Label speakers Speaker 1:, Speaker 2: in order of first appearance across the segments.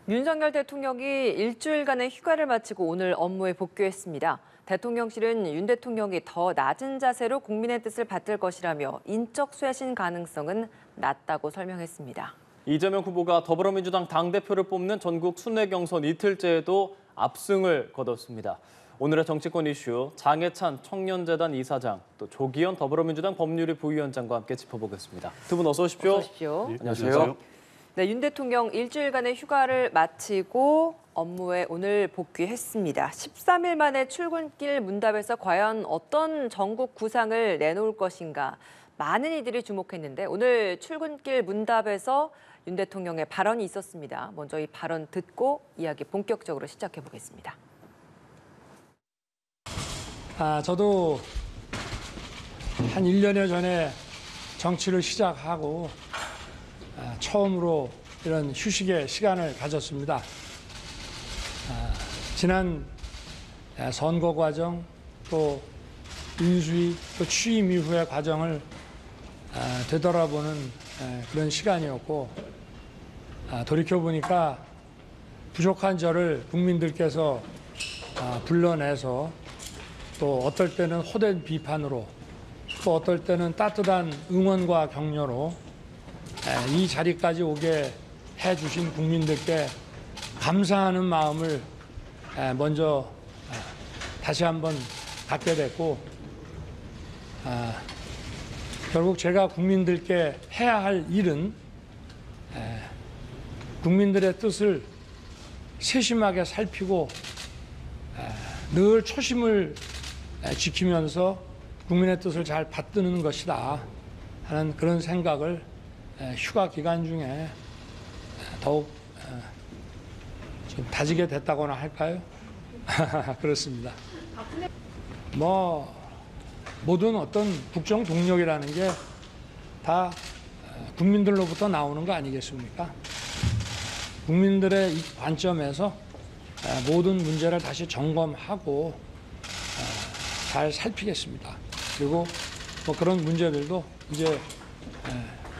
Speaker 1: 윤석열 대통령이 일주일간의 휴가를 마치고 오늘 업무에 복귀했습니다. 대통령실은 윤 대통령이 더 낮은 자세로 국민의 뜻을 받들 것이라며 인적 쇄신 가능성은 낮다고 설명했습니다.
Speaker 2: 이재명 후보가 더불어민주당 당대표를 뽑는 전국 순회 경선 이틀째에도 압승을 거뒀습니다. 오늘의 정치권 이슈 장해찬 청년재단 이사장, 또 조기현 더불어민주당 법률위 부위원장과 함께 짚어보겠습니다. 두 분 어서 오십시오.
Speaker 1: 어서 오십시오.
Speaker 2: 안녕하세요.
Speaker 1: 네, 윤 대통령 일주일간의 휴가를 마치고 업무에 오늘 복귀했습니다. 13일 만에 출근길 문답에서 과연 어떤 전국 구상을 내놓을 것인가 많은 이들이 주목했는데 오늘 출근길 문답에서 윤 대통령의 발언이 있었습니다. 먼저 이 발언 듣고 이야기 본격적으로 시작해 보겠습니다.
Speaker 3: 저도 한 1년여 전에 정치를 시작하고 처음으로 이런 휴식의 시간을 가졌습니다. 지난 선거 과정, 또 인수위, 또 취임 이후의 과정을 되돌아보는 그런 시간이었고, 돌이켜보니까 부족한 저를 국민들께서 불러내서 또 어떨 때는 호된 비판으로, 또 어떨 때는 따뜻한 응원과 격려로 이 자리까지 오게 해주신 국민들께 감사하는 마음을 먼저 다시 한번 갖게 됐고, 결국 제가 국민들께 해야 할 일은 국민들의 뜻을 세심하게 살피고 늘 초심을 지키면서 국민의 뜻을 잘 받드는 것이다 하는 그런 생각을 휴가 기간 중에 더욱 좀 다지게 됐다고나 할까요? 그렇습니다. 모든 어떤 국정 동력이라는 게 다 국민들로부터 나오는 거 아니겠습니까? 국민들의 이 관점에서 모든 문제를 다시 점검하고 잘 살피겠습니다. 그리고 그런 문제들도 이제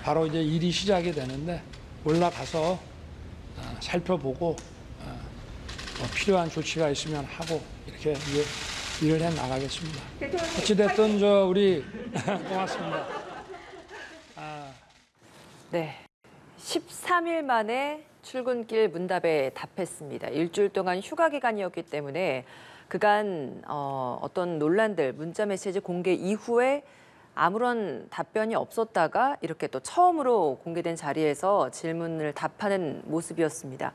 Speaker 3: 바로 이제 일이 시작이 되는데 올라가서 살펴보고 필요한 조치가 있으면 하고 이렇게 이제 일을 해 나가겠습니다. 어찌됐든 우리 고맙습니다.
Speaker 1: 네, 13일 만에 출근길 문답에 답했습니다. 일주일 동안 휴가 기간이었기 때문에 그간 어떤 논란들, 문자 메시지 공개 이후에 아무런 답변이 없었다가 이렇게 또 처음으로 공개된 자리에서 질문을 답하는 모습이었습니다.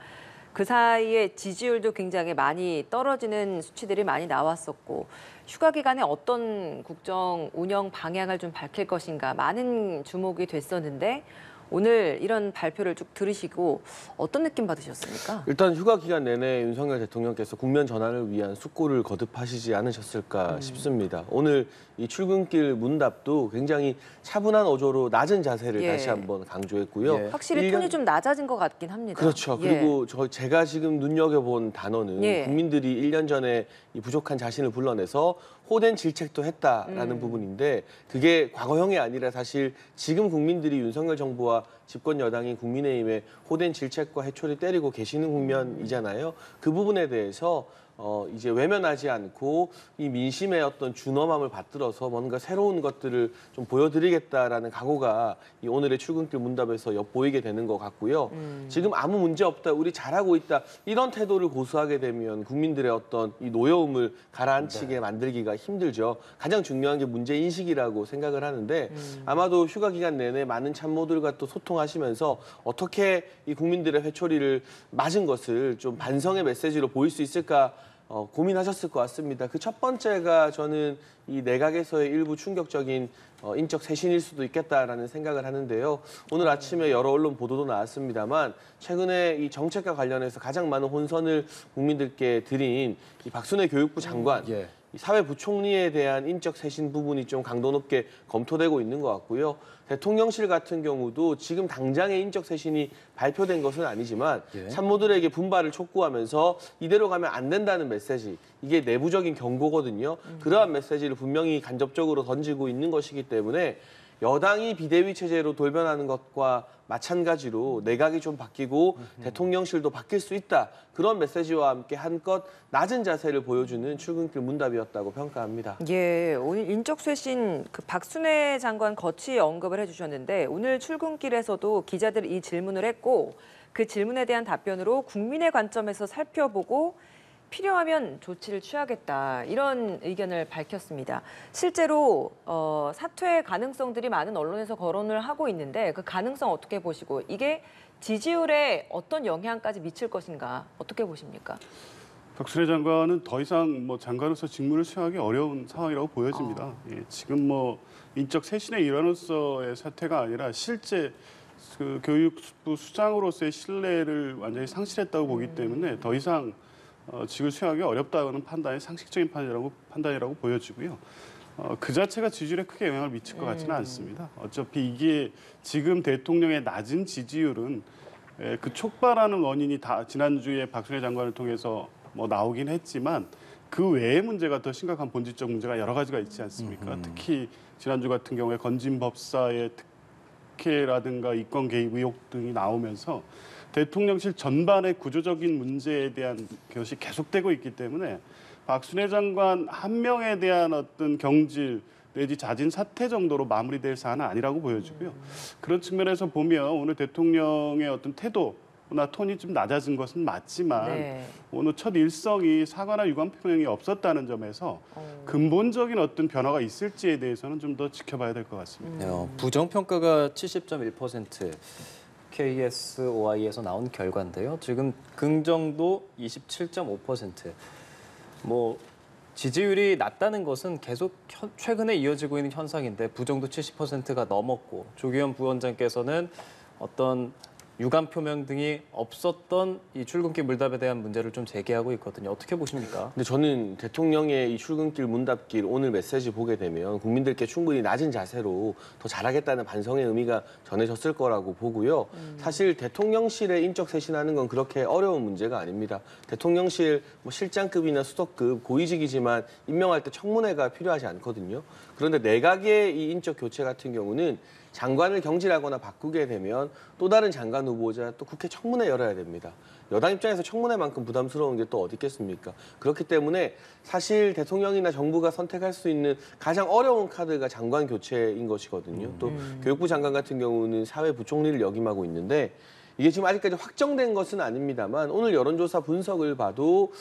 Speaker 1: 그 사이에 지지율도 굉장히 많이 떨어지는 수치들이 많이 나왔었고 휴가 기간에 어떤 국정 운영 방향을 좀 밝힐 것인가 많은 주목이 됐었는데 오늘 이런 발표를 쭉 들으시고 어떤 느낌 받으셨습니까?
Speaker 4: 일단 휴가 기간 내내 윤석열 대통령께서 국면 전환을 위한 숙고를 거듭하시지 않으셨을까 싶습니다. 오늘 이 출근길 문답도 굉장히 차분한 어조로 낮은 자세를 다시 한번 강조했고요.
Speaker 1: 확실히 톤이 좀 낮아진 것 같긴 합니다.
Speaker 4: 그렇죠. 그리고 제가 지금 눈여겨본 단어는 국민들이 1년 전에 이 부족한 자신을 불러내서 호된 질책도 했다라는 부분인데 그게 과거형이 아니라 사실 지금 국민들이 윤석열 정부와 집권 여당인 국민의힘의 호된 질책과 해초를 때리고 계시는 국면이잖아요. 그 부분에 대해서 이제 외면하지 않고 이 민심의 어떤 준엄함을 받들어서 뭔가 새로운 것들을 좀 보여드리겠다라는 각오가 이 오늘의 출근길 문답에서 엿보이게 되는 것 같고요. 지금 아무 문제 없다, 우리 잘하고 있다 이런 태도를 고수하게 되면 국민들의 어떤 이 노여움을 가라앉히게 만들기가 힘들죠. 가장 중요한 게 문제 인식이라고 생각을 하는데 아마도 휴가 기간 내내 많은 참모들과 또 소통하시면서 어떻게 이 국민들의 회초리를 맞은 것을 좀 반성의 메시지로 보일 수 있을까 고민하셨을 것 같습니다. 그 첫 번째가 저는 이 내각에서의 일부 충격적인 인적 쇄신일 수도 있겠다라는 생각을 하는데요. 오늘 아침에 여러 언론 보도도 나왔습니다만 최근에 이 정책과 관련해서 가장 많은 혼선을 국민들께 드린 이 박순애 교육부 장관 이 사회부총리에 대한 인적 쇄신 부분이 좀 강도 높게 검토되고 있는 것 같고요. 대통령실 같은 경우도 지금 당장의 인적 쇄신이 발표된 것은 아니지만 참모들에게 분발을 촉구하면서 이대로 가면 안 된다는 메시지, 이게 내부적인 경고거든요. 그러한 메시지를 분명히 간접적으로 던지고 있는 것이기 때문에 여당이 비대위 체제로 돌변하는 것과 마찬가지로 내각이 좀 바뀌고 대통령실도 바뀔 수 있다. 그런 메시지와 함께 한껏 낮은 자세를 보여주는 출근길 문답이었다고 평가합니다.
Speaker 1: 예, 오늘 인적 쇄신 그 박순애 장관 거치 언급을 해주셨는데 오늘 출근길에서도 기자들이 이 질문을 했고 그 질문에 대한 답변으로 국민의 관점에서 살펴보고 필요하면 조치를 취하겠다 이런 의견을 밝혔습니다. 실제로 사퇴 가능성들이 많은 언론에서 거론을 하고 있는데 그 가능성 어떻게 보시고 이게 지지율에 어떤 영향까지 미칠 것인가 어떻게 보십니까?
Speaker 5: 박순애 장관은 더 이상 뭐 장관으로서 직무를 수행하기 어려운 상황이라고 보여집니다. 예, 지금 뭐 인적 쇄신의 일환으로서의 사퇴가 아니라 실제 그 교육부 수장으로서의 신뢰를 완전히 상실했다고 보기 때문에 더 이상 직을 수행하기 어렵다는 판단이 상식적인 판단이라고 보여지고요. 그 자체가 지지율에 크게 영향을 미칠 것 같지는 않습니다. 어차피 이게 지금 대통령의 낮은 지지율은 그 촉발하는 원인이 다 지난주에 박순애 장관을 통해서 뭐 나오긴 했지만 그 외의 문제가 더 심각한 본질적 문제가 여러 가지가 있지 않습니까? 특히 지난주 같은 경우에 건진 법사의 특혜라든가 이권 개입 의혹 등이 나오면서 대통령실 전반의 구조적인 문제에 대한 것이 계속되고 있기 때문에 박순애 장관 한 명에 대한 어떤 경질 내지 자진 사퇴 정도로 마무리될 사안은 아니라고 보여지고요. 그런 측면에서 보면 오늘 대통령의 어떤 태도나 톤이 좀 낮아진 것은 맞지만
Speaker 1: 네.
Speaker 5: 오늘 첫 일성이 사과나 유감 표명이 없었다는 점에서 근본적인 어떤 변화가 있을지에 대해서는 좀 더 지켜봐야 될 것 같습니다.
Speaker 2: 부정평가가 70.1%. KSOI에서 나온 결과인데요. 지금 긍정도 27.5%. 뭐 지지율이 낮다는 것은 계속 최근에 이어지고 있는 현상인데 부정도 70%가 넘었고 조기현 부원장께서는 어떤 유감 표명 등이 없었던 이 출근길 물답에 대한 문제를 좀 제기하고 있거든요. 어떻게 보십니까?
Speaker 4: 근데 저는 대통령의 이 출근길 문답길 오늘 메시지 보게 되면 국민들께 충분히 낮은 자세로 더 잘하겠다는 반성의 의미가 전해졌을 거라고 보고요. 사실 대통령실에 인적 쇄신하는 건 그렇게 어려운 문제가 아닙니다. 대통령실 뭐 실장급이나 수석급 고위직이지만 임명할 때 청문회가 필요하지 않거든요. 그런데 내각의 이 인적 교체 같은 경우는 장관을 경질하거나 바꾸게 되면 또 다른 장관 후보자 또 국회 청문회 열어야 됩니다. 여당 입장에서 청문회만큼 부담스러운 게 또 어디 있겠습니까? 그렇기 때문에 사실 대통령이나 정부가 선택할 수 있는 가장 어려운 카드가 장관 교체인 것이거든요. 또 교육부 장관 같은 경우는 사회부총리를 역임하고 있는데 이게 지금 아직까지 확정된 것은 아닙니다만 오늘 여론조사 분석을 봐도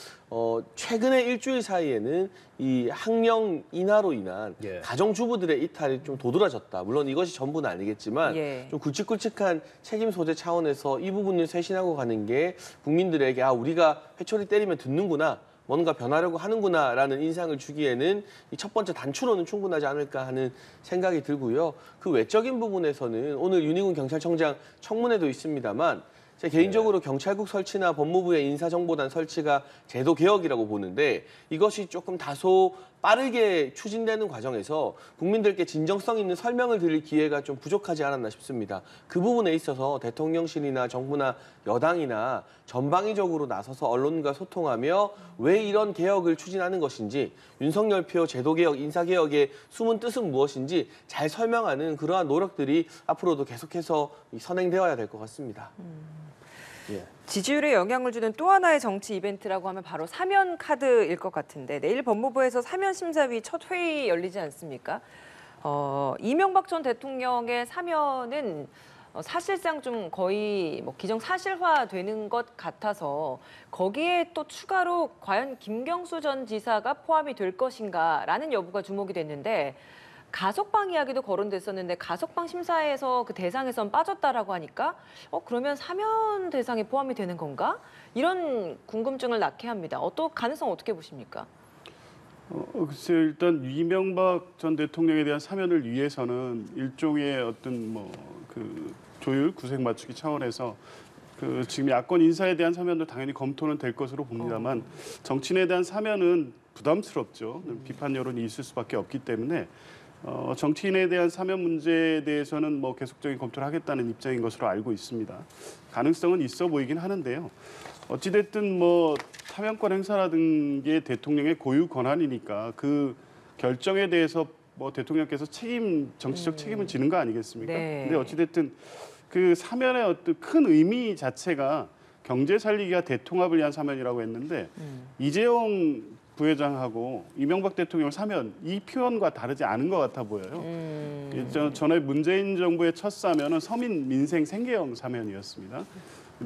Speaker 4: 최근에 일주일 사이에는 이 학령 인하로 인한 가정주부들의 이탈이 좀 도드라졌다. 물론 이것이 전부는 아니겠지만 좀 굵직굵직한 책임 소재 차원에서 이 부분을 쇄신하고 가는 게 국민들에게 우리가 회초리 때리면 듣는구나. 뭔가 변하려고 하는구나라는 인상을 주기에는 이 첫 번째 단추로는 충분하지 않을까 하는 생각이 들고요. 그 외적인 부분에서는 오늘 윤희군 경찰청장 청문회도 있습니다만 제 개인적으로 경찰국 설치나 법무부의 인사정보단 설치가 제도 개혁이라고 보는데 이것이 조금 다소 빠르게 추진되는 과정에서 국민들께 진정성 있는 설명을 드릴 기회가 좀 부족하지 않았나 싶습니다. 그 부분에 있어서 대통령실이나 정부나 여당이나 전방위적으로 나서서 언론과 소통하며 왜 이런 개혁을 추진하는 것인지 윤석열 표 제도개혁, 인사개혁의 숨은 뜻은 무엇인지 잘 설명하는 그러한 노력들이 앞으로도 계속해서 선행되어야 될 것 같습니다.
Speaker 1: 지지율에 영향을 주는 또 하나의 정치 이벤트라고 하면 바로 사면 카드일 것 같은데 내일 법무부에서 사면 심사위 첫 회의 열리지 않습니까? 이명박 전 대통령의 사면은 사실상 좀 거의 뭐 기정사실화되는 것 같아서 거기에 또 추가로 과연 김경수 전 지사가 포함이 될 것인가라는 여부가 주목이 됐는데 가석방 이야기도 거론됐었는데 가석방 심사에서 그 대상에선 빠졌다라고 하니까 그러면 사면 대상에 포함이 되는 건가? 이런 궁금증을 낳게 합니다. 가능성 어떻게 보십니까?
Speaker 5: 글쎄요, 일단 이명박 전 대통령에 대한 사면을 위해서는 일종의 어떤 그 조율, 구색 맞추기 차원에서 그 지금 야권 인사에 대한 사면도 당연히 검토는 될 것으로 봅니다만 정치인에 대한 사면은 부담스럽죠. 비판 여론이 있을 수밖에 없기 때문에 정치인에 대한 사면 문제에 대해서는 뭐 계속적인 검토를 하겠다는 입장인 것으로 알고 있습니다. 가능성은 있어 보이긴 하는데요. 어찌됐든 뭐 사면권 행사라든 게 대통령의 고유 권한이니까 그 결정에 대해서 뭐 대통령께서 정치적 책임을 지는 거 아니겠습니까?
Speaker 1: 네.
Speaker 5: 근데 어찌됐든 그 사면의 어떤 큰 의미 자체가 경제 살리기와 대통합을 위한 사면이라고 했는데 이재용 부회장하고 이명박 대통령 사면 이 표현과 다르지 않은 것 같아 보여요. 전에 문재인 정부의 첫 사면은 서민 민생 생계형 사면이었습니다.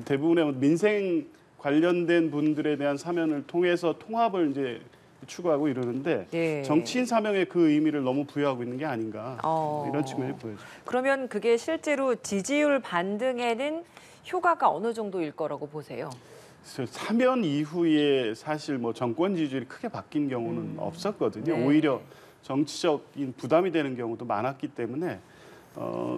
Speaker 5: 대부분의 민생 관련된 분들에 대한 사면을 통해서 통합을 이제 추구하고 이러는데
Speaker 1: 예.
Speaker 5: 정치인 사면에 그 의미를 너무 부여하고 있는 게 아닌가 이런 측면이 보여져요.
Speaker 1: 그러면 그게 실제로 지지율 반등에는 효과가 어느 정도일 거라고 보세요?
Speaker 5: 그래서 사면 이후에 사실 뭐 정권 지지율이 크게 바뀐 경우는 없었거든요.
Speaker 1: 네.
Speaker 5: 오히려 정치적인 부담이 되는 경우도 많았기 때문에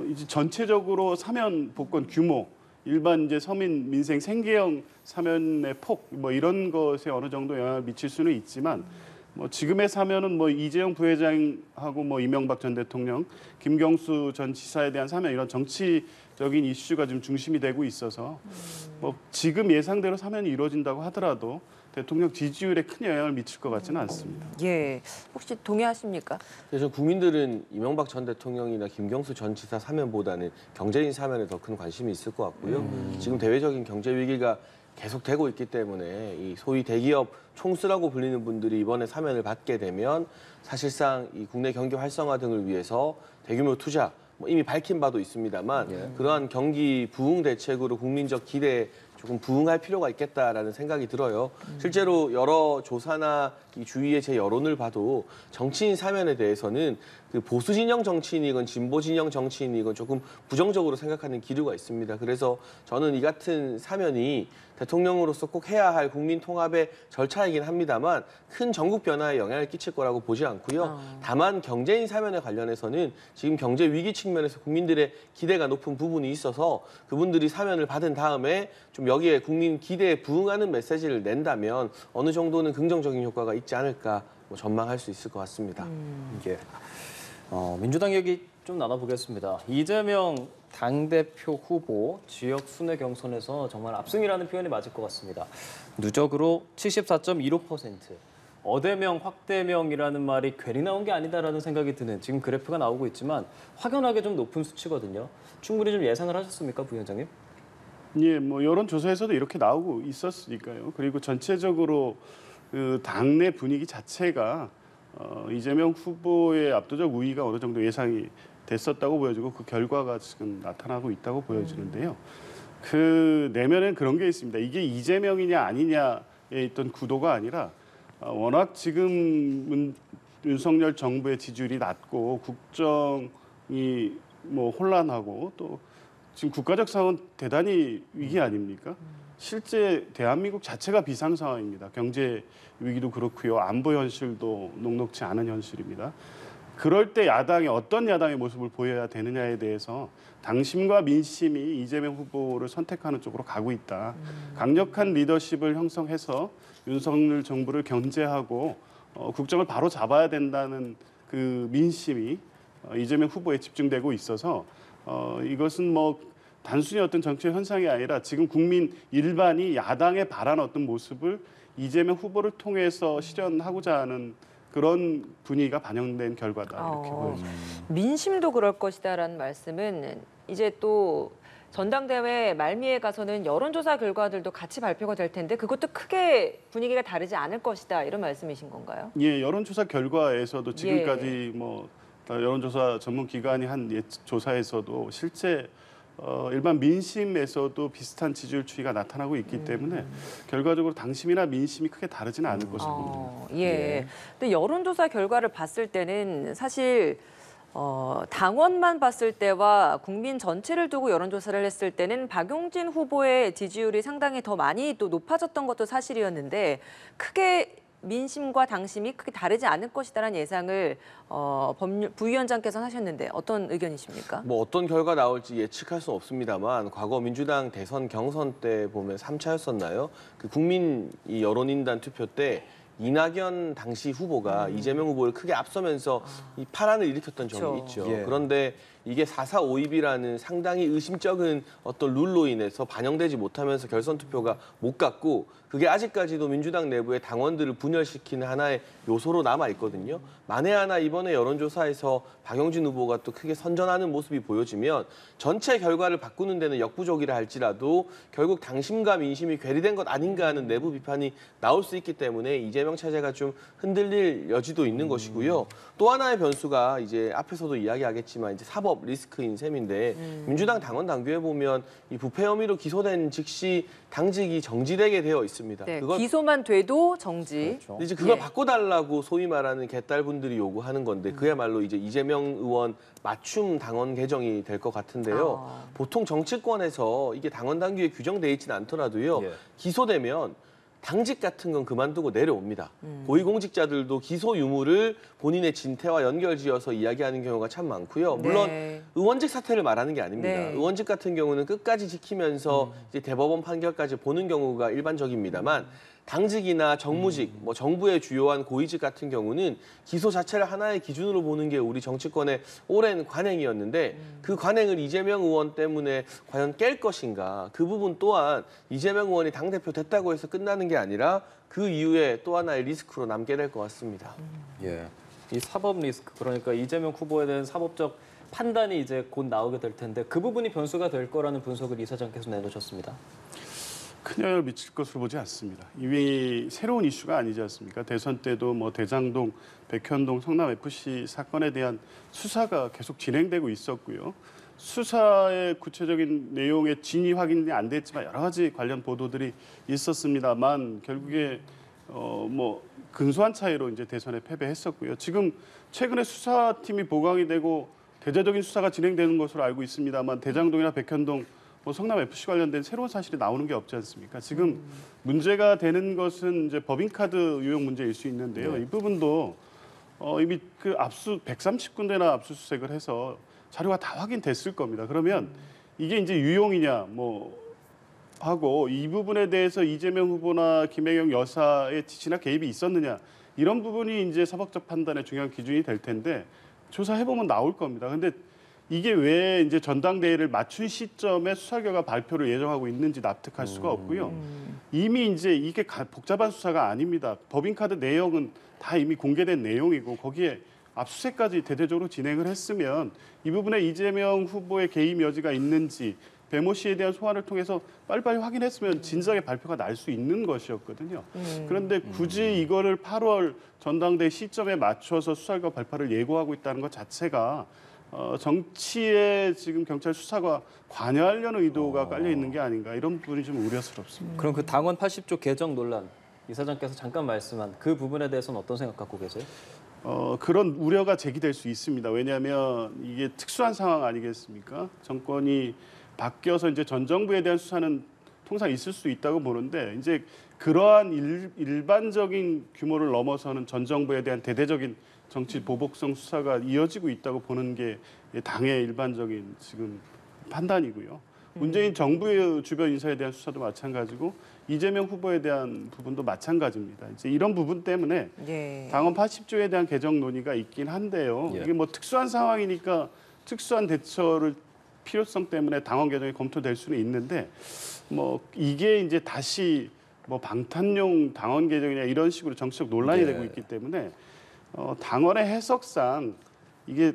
Speaker 5: 이제 전체적으로 사면 복권 규모, 일반 이제 서민 민생 생계형 사면의 폭 뭐 이런 것에 어느 정도 영향을 미칠 수는 있지만 뭐 지금의 사면은 뭐 이재용 부회장하고 뭐 이명박 전 대통령, 김경수 전 지사에 대한 사면 이런 정치적인 이슈가 좀 중심이 되고 있어서 뭐 지금 예상대로 사면이 이루어진다고 하더라도 대통령 지지율에 큰 영향을 미칠 것 같지는 않습니다.
Speaker 1: 예, 혹시 동의하십니까?
Speaker 4: 그래서 국민들은 이명박 전 대통령이나 김경수 전 지사 사면보다는 경제인 사면에 더 큰 관심이 있을 것 같고요. 지금 대외적인 경제 위기가 계속되고 있기 때문에 이 소위 대기업 총수라고 불리는 분들이 이번에 사면을 받게 되면 사실상 이 국내 경기 활성화 등을 위해서 대규모 투자, 뭐 이미 밝힌 바도 있습니다만 그러한 경기 부흥 대책으로 국민적 기대에 조금 부응할 필요가 있겠다라는 생각이 들어요. 실제로 여러 조사나 이 주위의 제 여론을 봐도 정치인 사면에 대해서는 그 보수 진영 정치인이건 진보 진영 정치인이건 조금 부정적으로 생각하는 기류가 있습니다. 그래서 저는 이 같은 사면이 대통령으로서 꼭 해야 할 국민 통합의 절차이긴 합니다만 큰 전국 변화에 영향을 끼칠 거라고 보지 않고요. 다만 경제인 사면에 관련해서는 지금 경제 위기 측면에서 국민들의 기대가 높은 부분이 있어서 그분들이 사면을 받은 다음에 좀 여기에 국민 기대에 부응하는 메시지를 낸다면 어느 정도는 긍정적인 효과가 있지 않을까 뭐 전망할 수 있을 것 같습니다.
Speaker 2: 예. 민주당 얘기 좀 나눠보겠습니다. 이재명 당대표 후보 지역 순회 경선에서 정말 압승이라는 표현이 맞을 것 같습니다. 누적으로 74.15%. 어대명, 확대명이라는 말이 괜히 나온 게 아니다라는 생각이 드는 지금 그래프가 나오고 있지만 확연하게 좀 높은 수치거든요. 충분히 좀 예상을 하셨습니까, 부위원장님?
Speaker 5: 예, 뭐 여론조사에서도 이렇게 나오고 있었으니까요. 그리고 전체적으로 그 당내 분위기 자체가 이재명 후보의 압도적 우위가 어느 정도 예상이 됐었다고 보여지고 그 결과가 지금 나타나고 있다고 보여지는데요. 그 내면엔 그런 게 있습니다. 이게 이재명이냐 아니냐에 있던 구도가 아니라 워낙 지금 윤석열 정부의 지지율이 낮고 국정이 뭐 혼란하고 또 지금 국가적 상황은 대단히 위기 아닙니까? 실제 대한민국 자체가 비상 상황입니다. 경제 위기도 그렇고요. 안보 현실도 녹록지 않은 현실입니다. 그럴 때 야당이 어떤 야당의 모습을 보여야 되느냐에 대해서 당심과 민심이 이재명 후보를 선택하는 쪽으로 가고 있다. 강력한 리더십을 형성해서 윤석열 정부를 견제하고 국정을 바로 잡아야 된다는 그 민심이 이재명 후보에 집중되고 있어서 이것은 뭐 단순히 어떤 정치적 현상이 아니라 지금 국민 일반이 야당에 바라는 어떤 모습을 이재명 후보를 통해서 실현하고자 하는 그런 분위기가 반영된 결과다 이렇게 보여집니다.
Speaker 1: 민심도 그럴 것이다라는 말씀은 이제 또 전당대회 말미에 가서는 여론조사 결과들도 같이 발표가 될 텐데 그것도 크게 분위기가 다르지 않을 것이다 이런 말씀이신 건가요?
Speaker 5: 예, 여론조사 결과에서도 지금까지 뭐 여론조사 전문 기관이 한 조사에서도 실제 일반 민심에서도 비슷한 지지율 추이가 나타나고 있기 때문에 결과적으로 당심이나 민심이 크게 다르지는 않을 것으로 봅니다.
Speaker 1: 예. 근데 여론조사 결과를 봤을 때는 사실 당원만 봤을 때와 국민 전체를 두고 여론조사를 했을 때는 박용진 후보의 지지율이 상당히 더 많이 또 높아졌던 것도 사실이었는데 크게 민심과 당심이 크게 다르지 않을 것이다라는 예상을 부위원장께서 하셨는데 어떤 의견이십니까?
Speaker 4: 뭐 어떤 결과 나올지 예측할 수 없습니다만 과거 민주당 대선 경선 때 보면 3차였었나요? 그 국민 이 여론인단 투표 때 이낙연 당시 후보가 이재명 후보를 크게 앞서면서 이 파란을 일으켰던 적이
Speaker 1: 그렇죠.
Speaker 4: 있죠. 그런데 이게 4.4.5입이라는 상당히 의심쩍은 어떤 룰로 인해서 반영되지 못하면서 결선 투표가 못 갔고 그게 아직까지도 민주당 내부의 당원들을 분열시키는 하나의 요소로 남아 있거든요. 만에 하나 이번에 여론조사에서 박용진 후보가 또 크게 선전하는 모습이 보여지면 전체 결과를 바꾸는 데는 역부족이라 할지라도 결국 당심과 민심이 괴리된 것 아닌가 하는 내부 비판이 나올 수 있기 때문에 이재명 체제가 좀 흔들릴 여지도 있는 것이고요. 또 하나의 변수가 이제 앞에서도 이야기하겠지만 이제 사법 리스크인 셈인데 민주당 당원 당규에 보면 이 부패 혐의로 기소된 즉시 당직이 정지되게 되어 있습니다.
Speaker 1: 네,
Speaker 4: 그건
Speaker 1: 기소만 돼도 정지.
Speaker 2: 그렇죠.
Speaker 4: 근데 이제 그걸
Speaker 1: 예.
Speaker 4: 바꿔달라고 소위 말하는 개딸분들이 요구하는 건데 그야말로 이제 이재명 의원 맞춤 당원 개정이 될 것 같은데요. 보통 정치권에서 이게 당원 당규에 규정돼 있지는 않더라도요.
Speaker 2: 예.
Speaker 4: 기소되면 당직 같은 건 그만두고 내려옵니다. 고위공직자들도 기소 유무를 본인의 진퇴와 연결지어서 이야기하는 경우가 참 많고요. 물론
Speaker 1: 네.
Speaker 4: 의원직 사퇴를 말하는 게 아닙니다.
Speaker 1: 네.
Speaker 4: 의원직 같은 경우는 끝까지 지키면서 이제 대법원 판결까지 보는 경우가 일반적입니다만 당직이나 정무직, 뭐 정부의 주요한 고위직 같은 경우는 기소 자체를 하나의 기준으로 보는 게 우리 정치권의 오랜 관행이었는데 그 관행을 이재명 의원 때문에 과연 깰 것인가? 그 부분 또한 이재명 의원이 당대표 됐다고 해서 끝나는 게 아니라 그 이후에 또 하나의 리스크로 남게 될 것 같습니다.
Speaker 2: 예. 이 사법 리스크 그러니까 이재명 후보에 대한 사법적 판단이 이제 곧 나오게 될 텐데 그 부분이 변수가 될 거라는 분석을 이사장께서 내놓으셨습니다.
Speaker 5: 큰 영향을 미칠 것으로 보지 않습니다. 이미 새로운 이슈가 아니지 않습니까? 대선 때도 뭐 대장동, 백현동, 성남 FC 사건에 대한 수사가 계속 진행되고 있었고요. 수사의 구체적인 내용의 진위 확인이 안 됐지만 여러 가지 관련 보도들이 있었습니다만 결국에 뭐 근소한 차이로 이제 대선에 패배했었고요. 지금 최근에 수사팀이 보강이 되고 대대적인 수사가 진행되는 것으로 알고 있습니다만 대장동이나 백현동 뭐 성남 FC 관련된 새로운 사실이 나오는 게 없지 않습니까? 지금 문제가 되는 것은 이제 법인카드 유용 문제일 수 있는데요.
Speaker 2: 네.
Speaker 5: 이 부분도 이미 그 130군데나 압수수색을 해서 자료가 다 확인됐을 겁니다. 그러면 이게 이제 유용이냐 뭐 하고 이 부분에 대해서 이재명 후보나 김혜경 여사의 지시나 개입이 있었느냐 이런 부분이 이제 사법적 판단의 중요한 기준이 될 텐데 조사해 보면 나올 겁니다. 근데 이게 왜 이제 전당대회를 맞춘 시점에 수사 결과 발표를 예정하고 있는지 납득할 수가 없고요. 이미 이제 이게 복잡한 수사가 아닙니다. 법인카드 내용은 다 이미 공개된 내용이고 거기에 압수수색까지 대대적으로 진행을 했으면 이 부분에 이재명 후보의 개입 여지가 있는지 배모 씨에 대한 소환을 통해서 빨리빨리 확인했으면 진작에 발표가 날 수 있는 것이었거든요. 그런데 굳이 이거를 8월 전당대회 시점에 맞춰서 수사 결과 발표를 예고하고 있다는 것 자체가 정치에 지금 경찰 수사가 관여하려는 의도가 깔려 있는 게 아닌가 이런 부분이 좀 우려스럽습니다.
Speaker 2: 그럼 그 당원 80조 개정 논란 이사장께서 잠깐 말씀한 그 부분에 대해서는 어떤 생각 갖고 계세요?
Speaker 5: 그런 우려가 제기될 수 있습니다. 왜냐하면 이게 특수한 상황 아니겠습니까? 정권이 바뀌어서 이제 전 정부에 대한 수사는 통상 있을 수 있다고 보는데 이제 그러한 일반적인 규모를 넘어서는 전 정부에 대한 대대적인 정치 보복성 수사가 이어지고 있다고 보는 게 당의 일반적인 지금 판단이고요. 문재인 정부의 주변 인사에 대한 수사도 마찬가지고 이재명 후보에 대한 부분도 마찬가지입니다. 이제 이런 부분 때문에
Speaker 1: 예.
Speaker 5: 당원 80조에 대한 개정 논의가 있긴 한데요.
Speaker 2: 예.
Speaker 5: 이게 뭐 특수한 상황이니까 특수한 대처를 필요성 때문에 당원 개정이 검토될 수는 있는데 뭐 이게 이제 다시 뭐 방탄용 당원 개정이냐 이런 식으로 정치적 논란이
Speaker 2: 예.
Speaker 5: 되고 있기 때문에 당원의 해석상 이게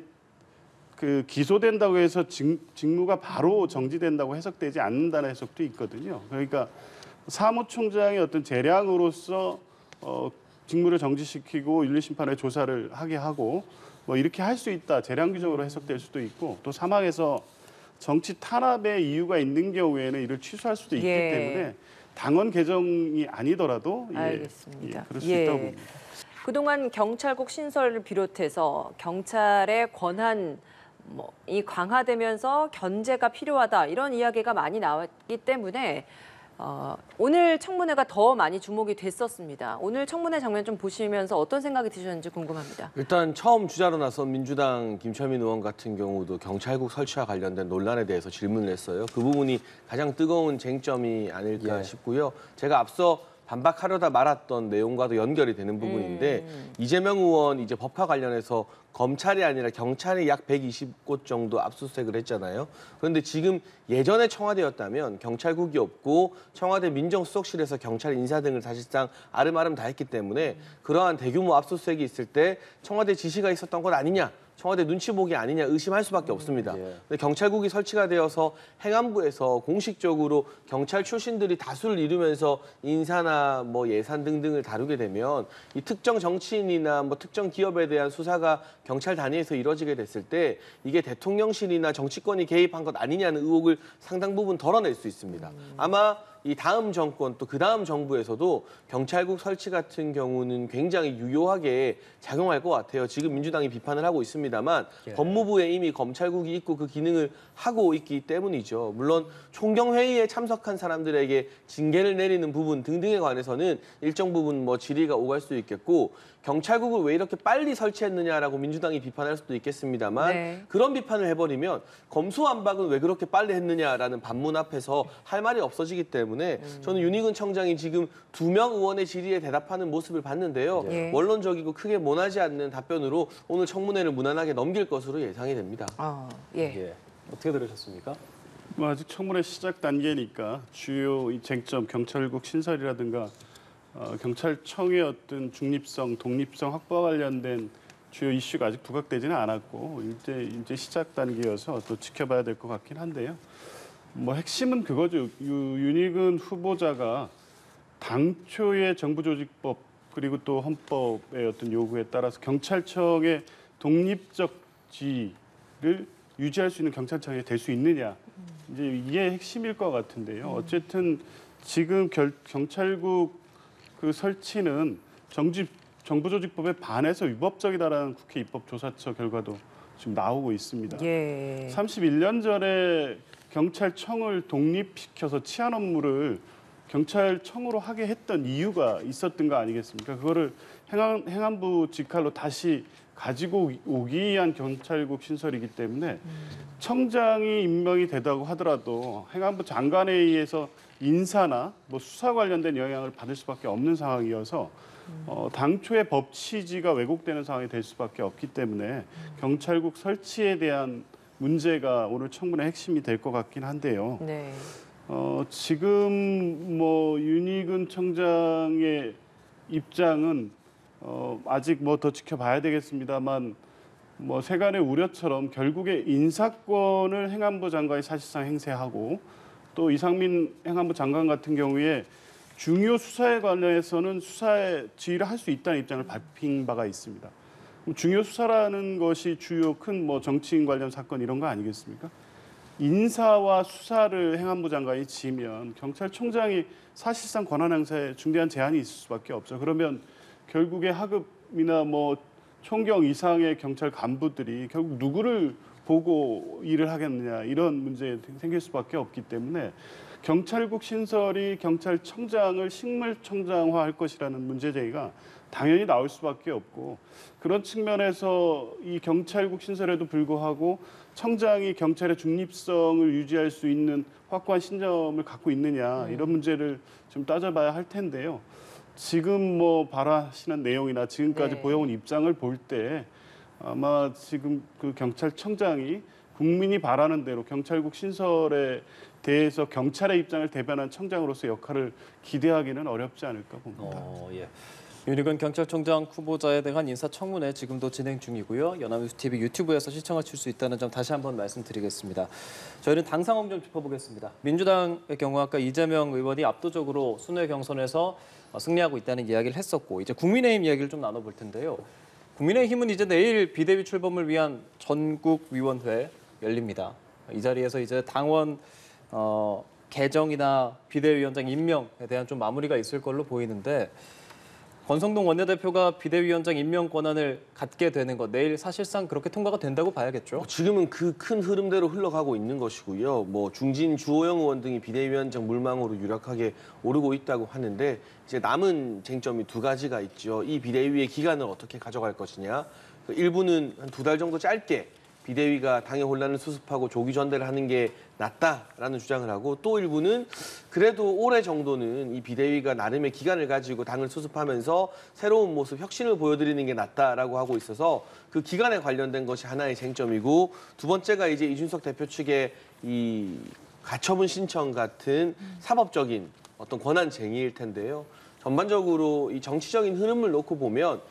Speaker 5: 그 기소된다고 해서 직무가 바로 정지된다고 해석되지 않는다는 해석도 있거든요. 그러니까 사무총장의 어떤 재량으로서 직무를 정지시키고 윤리심판의 조사를 하게 하고 뭐 이렇게 할 수 있다. 재량 규정으로 해석될 수도 있고 또 사망해서 정치 탄압의 이유가 있는 경우에는 이를 취소할 수도 있기
Speaker 1: 예.
Speaker 5: 때문에 당원 개정이 아니더라도
Speaker 1: 알겠습니다.
Speaker 5: 그럴 수
Speaker 1: 예.
Speaker 5: 있다고 봅니다.
Speaker 1: 그동안 경찰국 신설을 비롯해서 경찰의 권한 이 강화되면서 견제가 필요하다 이런 이야기가 많이 나왔기 때문에 오늘 청문회가 더 많이 주목이 됐었습니다. 오늘 청문회 장면 좀 보시면서 어떤 생각이 드셨는지 궁금합니다.
Speaker 4: 일단 처음 주자로 나선 민주당 김철민 의원 같은 경우도 경찰국 설치와 관련된 논란에 대해서 질문을 했어요. 그 부분이 가장 뜨거운 쟁점이 아닐까
Speaker 2: 예.
Speaker 4: 싶고요. 제가 앞서 반박하려다 말았던 내용과도 연결이 되는 부분인데 이재명 의원 이제 법화 관련해서 검찰이 아니라 경찰이 약 120곳 정도 압수수색을 했잖아요. 그런데 지금 예전에 청와대였다면 경찰국이 없고 청와대 민정수석실에서 경찰 인사 등을 사실상 아름아름 다 했기 때문에 그러한 대규모 압수수색이 있을 때 청와대 지시가 있었던 것 아니냐, 청와대 눈치 보기 아니냐 의심할 수밖에 없습니다. 근데 경찰국이 설치가 되어서 행안부에서 공식적으로 경찰 출신들이 다수를 이루면서 인사나 뭐 예산 등등을 다루게 되면 이 특정 정치인이나 뭐 특정 기업에 대한 수사가 경찰 단위에서 이루어지게 됐을 때 이게 대통령실이나 정치권이 개입한 것 아니냐는 의혹을 상당 부분 덜어낼 수 있습니다. 아마 이 다음 정권 또 그 다음 정부에서도 경찰국 설치 같은 경우는 굉장히 유효하게 작용할 것 같아요. 지금 민주당이 비판을 하고 있습니다만 법무부에 이미 검찰국이 있고 그 기능을 하고 있기 때문이죠. 물론 총경회의에 참석한 사람들에게 징계를 내리는 부분 등등에 관해서는 일정 부분 뭐 질의가 오갈 수 있겠고 경찰국을 왜 이렇게 빨리 설치했느냐라고 민주당이 비판할 수도 있겠습니다만
Speaker 1: 네.
Speaker 4: 그런 비판을 해버리면 검수완박은 왜 그렇게 빨리 했느냐라는 반문 앞에서 할 말이 없어지기 때문에 저는 윤희근 청장이 지금 2명 의원의 질의에 대답하는 모습을 봤는데요.
Speaker 1: 예.
Speaker 4: 원론적이고 크게 모나지 않는 답변으로 오늘 청문회를 무난하게 넘길 것으로 예상이 됩니다.
Speaker 1: 예.
Speaker 2: 예. 어떻게 들으셨습니까?
Speaker 5: 뭐 아직 청문회 시작 단계니까 주요 이 쟁점 경찰국 신설이라든가 경찰청의 어떤 중립성, 독립성 확보와 관련된 주요 이슈가 아직 부각되지는 않았고 이제 시작 단계여서 또 지켜봐야 될 것 같긴 한데요. 뭐 핵심은 그거죠. 윤희근 후보자가 당초의 정부조직법 그리고 또 헌법의 어떤 요구에 따라서 경찰청의 독립적 지위를 유지할 수 있는 경찰청이 될 수 있느냐. 이제 이게 핵심일 것 같은데요. 어쨌든 지금 경찰국 그 설치는 정부조직법에 반해서 위법적이다라는 국회 입법조사처 결과도 지금 나오고 있습니다.
Speaker 1: 예.
Speaker 5: 31년 전에 경찰청을 독립시켜서 치안 업무를 경찰청으로 하게 했던 이유가 있었던 거 아니겠습니까? 그거를 행안부 직할로 다시 가지고 오기 위한 경찰국 신설이기 때문에 청장이 임명이 되다고 하더라도 행안부 장관에 의해서 인사나 뭐 수사 관련된 영향을 받을 수밖에 없는 상황이어서 당초의 법 취지가 왜곡되는 상황이 될 수밖에 없기 때문에 경찰국 설치에 대한 문제가 오늘 청문회 핵심이 될 것 같긴 한데요.
Speaker 1: 네.
Speaker 5: 지금 뭐 윤희근 청장의 입장은 아직 뭐 더 지켜봐야 되겠습니다만 뭐 세간의 우려처럼 결국에 인사권을 행안부 장관이 사실상 행세하고 또 이상민 행안부 장관 같은 경우에 중요 수사에 관련해서는 수사에 지휘를 할 수 있다는 입장을 밝힌 바가 있습니다. 중요 수사라는 것이 주요 큰 뭐 정치인 관련 사건 이런 거 아니겠습니까? 인사와 수사를 행안부 장관이 지면 경찰청장이 사실상 권한 행사에 중대한 제한이 있을 수밖에 없죠. 그러면 결국에 하급이나 뭐 총경 이상의 경찰 간부들이 결국 누구를 보고 일을 하겠느냐 이런 문제 생길 수밖에 없기 때문에 경찰국 신설이 경찰청장을 식물청장화할 것이라는 문제 제기가 당연히 나올 수밖에 없고 그런 측면에서 이 경찰국 신설에도 불구하고 청장이 경찰의 중립성을 유지할 수 있는 확고한 신념을 갖고 있느냐 이런 문제를 좀 따져봐야 할 텐데요. 지금 뭐 발언하시는 내용이나 지금까지
Speaker 1: 네.
Speaker 5: 보여온 입장을 볼 때 아마 지금 그 경찰청장이 국민이 바라는 대로 경찰국 신설에 대해서 경찰의 입장을 대변한 청장으로서 역할을 기대하기는 어렵지 않을까 봅니다.
Speaker 2: 예. 윤희근 경찰청장 후보자에 대한 인사청문회 지금도 진행 중이고요. 연합뉴스TV 유튜브에서 시청하실 수 있다는 점 다시 한번 말씀드리겠습니다. 저희는 당 상황 좀 짚어보겠습니다. 민주당의 경우 아까 이재명 의원이 압도적으로 순회 경선에서 승리하고 있다는 이야기를 했었고 이제 국민의힘 이야기를 좀 나눠볼 텐데요. 국민의힘은 이제 내일 비대위 출범을 위한 전국위원회 열립니다. 이 자리에서 이제 당원 개정이나 비대위원장 임명에 대한 좀 마무리가 있을 걸로 보이는데 권성동 원내대표가 비대위원장 임명 권한을 갖게 되는 것 내일 사실상 그렇게 통과가 된다고 봐야겠죠.
Speaker 4: 지금은 그 큰 흐름대로 흘러가고 있는 것이고요. 뭐 중진 주호영 의원 등이 비대위원장 물망으로 유력하게 오르고 있다고 하는데 이제 남은 쟁점이 두 가지가 있죠. 이 비대위의 기간을 어떻게 가져갈 것이냐. 일부는 한 2달 정도 짧게 비대위가 당의 혼란을 수습하고 조기 전대를 하는 게 낫다라는 주장을 하고, 또 일부는 그래도 올해 정도는 이 비대위가 나름의 기간을 가지고 당을 수습하면서 새로운 모습, 혁신을 보여드리는 게 낫다라고 하고 있어서 그 기간에 관련된 것이 하나의 쟁점이고, 두 번째가 이제 이준석 대표 측의 이 가처분 신청 같은 사법적인 어떤 권한 쟁의일 텐데요. 전반적으로 이 정치적인 흐름을 놓고 보면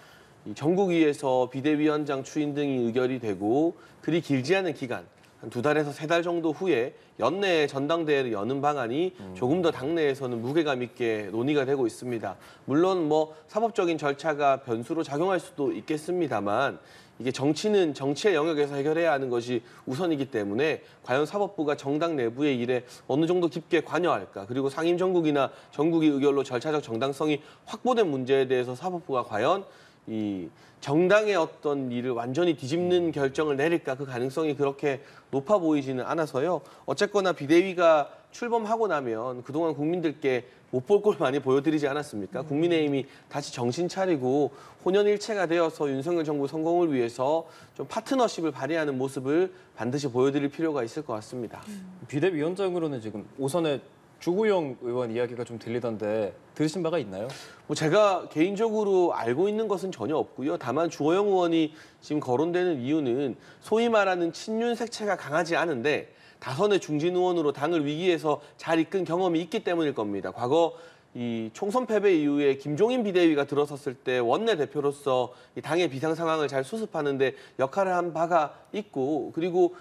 Speaker 4: 이 전국위에서 비대위원장 추인 등이 의결이 되고 그리 길지 않은 기간, 한 2달에서 3달 정도 후에 연내에 전당대회를 여는 방안이 조금 더 당내에서는 무게감 있게 논의가 되고 있습니다. 물론 뭐 사법적인 절차가 변수로 작용할 수도 있겠습니다만, 이게 정치는 정치의 영역에서 해결해야 하는 것이 우선이기 때문에 과연 사법부가 정당 내부의 일에 어느 정도 깊게 관여할까, 그리고 상임 전국이나 전국위 의결로 절차적 정당성이 확보된 문제에 대해서 사법부가 과연 이 정당의 어떤 일을 완전히 뒤집는 결정을 내릴까, 그 가능성이 그렇게 높아 보이지는 않아서요. 어쨌거나 비대위가 출범하고 나면 그동안 국민들께 못 볼 걸 많이 보여드리지 않았습니까? 국민의힘이 다시 정신 차리고 혼연일체가 되어서 윤석열 정부 성공을 위해서 좀 파트너십을 발휘하는 모습을 반드시 보여드릴 필요가 있을 것 같습니다.
Speaker 2: 비대위원장으로는 지금 오선의 주구영 의원 이야기가 좀 들리던데 들으신 바가 있나요?
Speaker 4: 뭐 제가 개인적으로 알고 있는 것은 전혀 없고요. 다만 주호영 의원이 지금 거론되는 이유는 소위 말하는 친윤 색채가 강하지 않은데 다선의 중진 의원으로 당을 위기에서 잘 이끈 경험이 있기 때문일 겁니다. 과거 이 총선 패배 이후에 김종인 비대위가 들어섰을 때 원내대표로서 이 당의 비상 상황을 잘 수습하는데 역할을 한 바가 있고, 그리고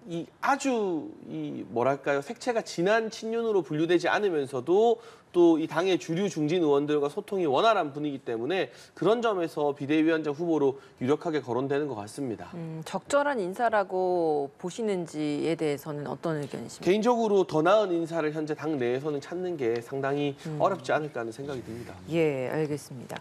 Speaker 4: 이 아주 이 뭐랄까요, 색채가 진한 친윤으로 분류되지 않으면서도 또 이 당의 주류 중진 의원들과 소통이 원활한 분이기 때문에 그런 점에서 비대위원장 후보로 유력하게 거론되는 것 같습니다.
Speaker 1: 적절한 인사라고 보시는지에 대해서는 어떤 의견이십니까?
Speaker 4: 개인적으로 더 나은 인사를 현재 당 내에서는 찾는 게 상당히 어렵지 않을까 하는 생각이 듭니다.
Speaker 1: 예, 알겠습니다.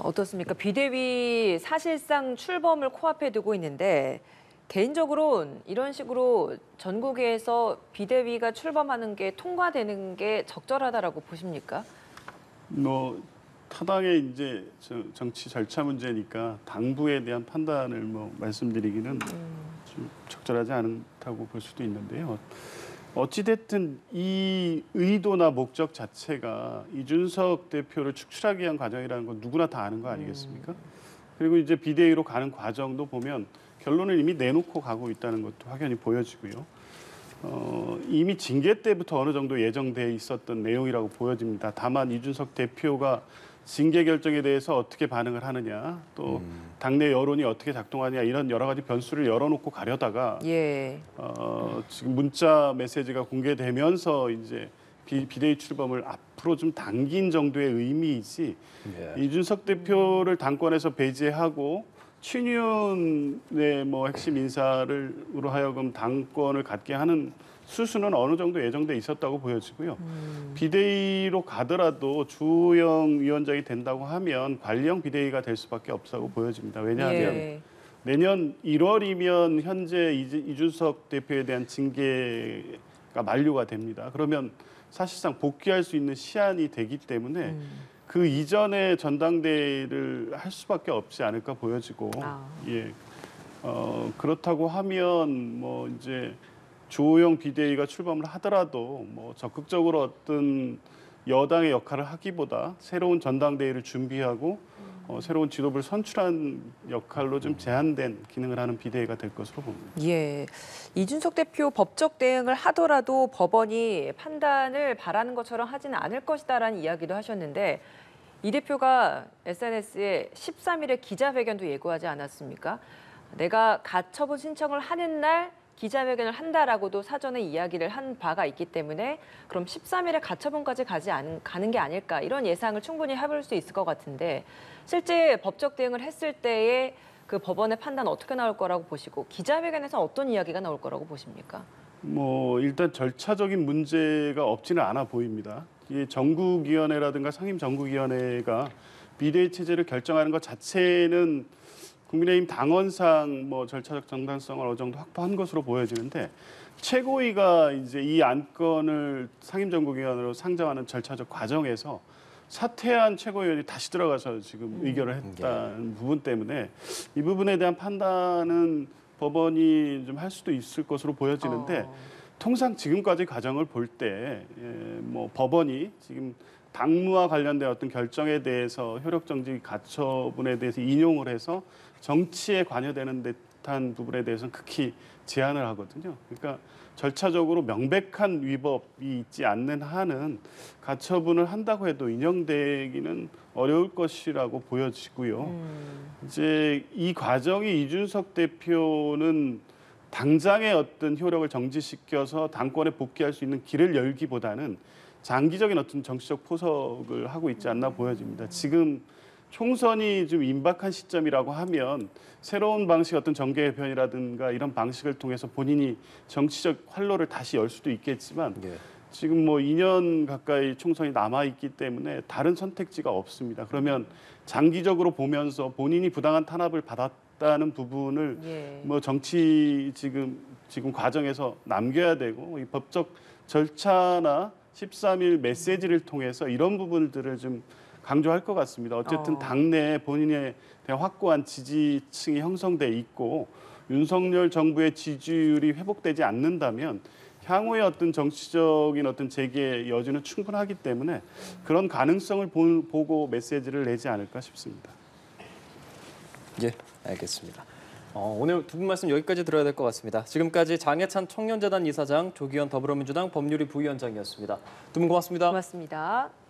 Speaker 1: 어떻습니까? 비대위 사실상 출범을 코앞에 두고 있는데 개인적으로 이런 식으로 전국에서 비대위가 출범하는 게 통과되는 게 적절하다라고 보십니까?
Speaker 5: 뭐 타당의 이제 정치 절차 문제니까 당부에 대한 판단을 뭐 말씀드리기는 좀 적절하지 않다고 볼 수도 있는데요. 어찌됐든 이 의도나 목적 자체가 이준석 대표를 축출하기 위한 과정이라는 건 누구나 다 아는 거 아니겠습니까? 그리고 이제 비대위로 가는 과정도 보면 결론을 이미 내놓고 가고 있다는 것도 확연히 보여지고요. 이미 징계 때부터 어느 정도 예정돼 있었던 내용이라고 보여집니다. 다만 이준석 대표가 징계 결정에 대해서 어떻게 반응을 하느냐, 또 당내 여론이 어떻게 작동하느냐, 이런 여러 가지 변수를 열어놓고 가려다가
Speaker 1: 예.
Speaker 5: 지금 문자 메시지가 공개되면서 이제 비대위 출범을 앞으로 좀 당긴 정도의 의미이지, 이준석 대표를 당권에서 배제하고 친윤의 뭐 핵심 인사를로 하여금 당권을 갖게 하는 수순은 어느 정도 예정돼 있었다고 보여지고요. 비대위로 가더라도 주호영 위원장이 된다고 하면 관리형 비대위가 될 수밖에 없다고 보여집니다. 왜냐하면
Speaker 1: 예.
Speaker 5: 내년 1월이면 현재 이준석 대표에 대한 징계가 만료가 됩니다. 그러면 사실상 복귀할 수 있는 시한이 되기 때문에 그 이전에 전당대회를 할 수밖에 없지 않을까 보여지고, 예, 그렇다고 하면 뭐 이제 주호영 비대위가 출범을 하더라도 뭐 적극적으로 어떤 여당의 역할을 하기보다 새로운 전당대회를 준비하고 새로운 지도부를 선출한 역할로 좀 제한된 기능을 하는 비대위가 될 것으로 봅니다.
Speaker 1: 예. 이준석 대표 법적 대응을 하더라도 법원이 판단을 바라는 것처럼 하지는 않을 것이다라는 이야기도 하셨는데, 이 대표가 SNS에 13일에 기자회견도 예고하지 않았습니까? 내가 가처분 신청을 하는 날 기자회견을 한다라고도 사전에 이야기를 한 바가 있기 때문에 그럼 13일에 가처분까지 가는 게 아닐까, 이런 예상을 충분히 해볼 수 있을 것 같은데, 실제 법적 대응을 했을 때의 그 법원의 판단 어떻게 나올 거라고 보시고, 기자회견에서 어떤 이야기가 나올 거라고 보십니까?
Speaker 5: 뭐 일단 절차적인 문제가 없지는 않아 보입니다. 이 전국위원회라든가 상임전국위원회가 비대위 체제를 결정하는 것 자체는 국민의힘 당원상 뭐 절차적 정당성을 어느 정도 확보한 것으로 보여지는데, 최고위가 이제 이 안건을 상임전국위원회로 상정하는 절차적 과정에서 사퇴한 최고위원이 다시 들어가서 지금 의결을 했다는 부분 때문에 이 부분에 대한 판단은 법원이 좀 할 수도 있을 것으로 보여지는데 통상 지금까지 과정을 볼 때 뭐 법원이 지금 당무와 관련된 어떤 결정에 대해서 효력정지 가처분에 대해서 인용을 해서 정치에 관여되는 듯한 부분에 대해서는 극히 제한을 하거든요. 그러니까 절차적으로 명백한 위법이 있지 않는 한은 가처분을 한다고 해도 인용되기는 어려울 것이라고 보여지고요. 이제 이 과정이 이준석 대표는 당장의 어떤 효력을 정지시켜서 당권에 복귀할 수 있는 길을 열기보다는 장기적인 어떤 정치적 포석을 하고 있지 않나 보여집니다. 지금 총선이 좀 임박한 시점이라고 하면 새로운 방식 어떤 정계 개편이라든가 이런 방식을 통해서 본인이 정치적 활로를 다시 열 수도 있겠지만 지금 뭐 2년 가까이 총선이 남아 있기 때문에 다른 선택지가 없습니다. 그러면 장기적으로 보면서 본인이 부당한 탄압을 받았다는 부분을 뭐 정치 지금 과정에서 남겨야 되고 이 법적 절차나 13일 메시지를 통해서 이런 부분들을 좀 강조할 것 같습니다. 어쨌든 당내에 본인에 대한 확고한 지지층이 형성돼 있고 윤석열 정부의 지지율이 회복되지 않는다면 향후의 어떤 정치적인 어떤 재개의 여지는 충분하기 때문에 그런 가능성을 보고 메시지를 내지 않을까 싶습니다.
Speaker 2: 예, 알겠습니다. 오늘 두 분 말씀 여기까지 들어야 될 것 같습니다. 지금까지 장해찬 청년재단 이사장, 조기현 더불어민주당 법률위 부위원장이었습니다. 두 분 고맙습니다.
Speaker 1: 고맙습니다.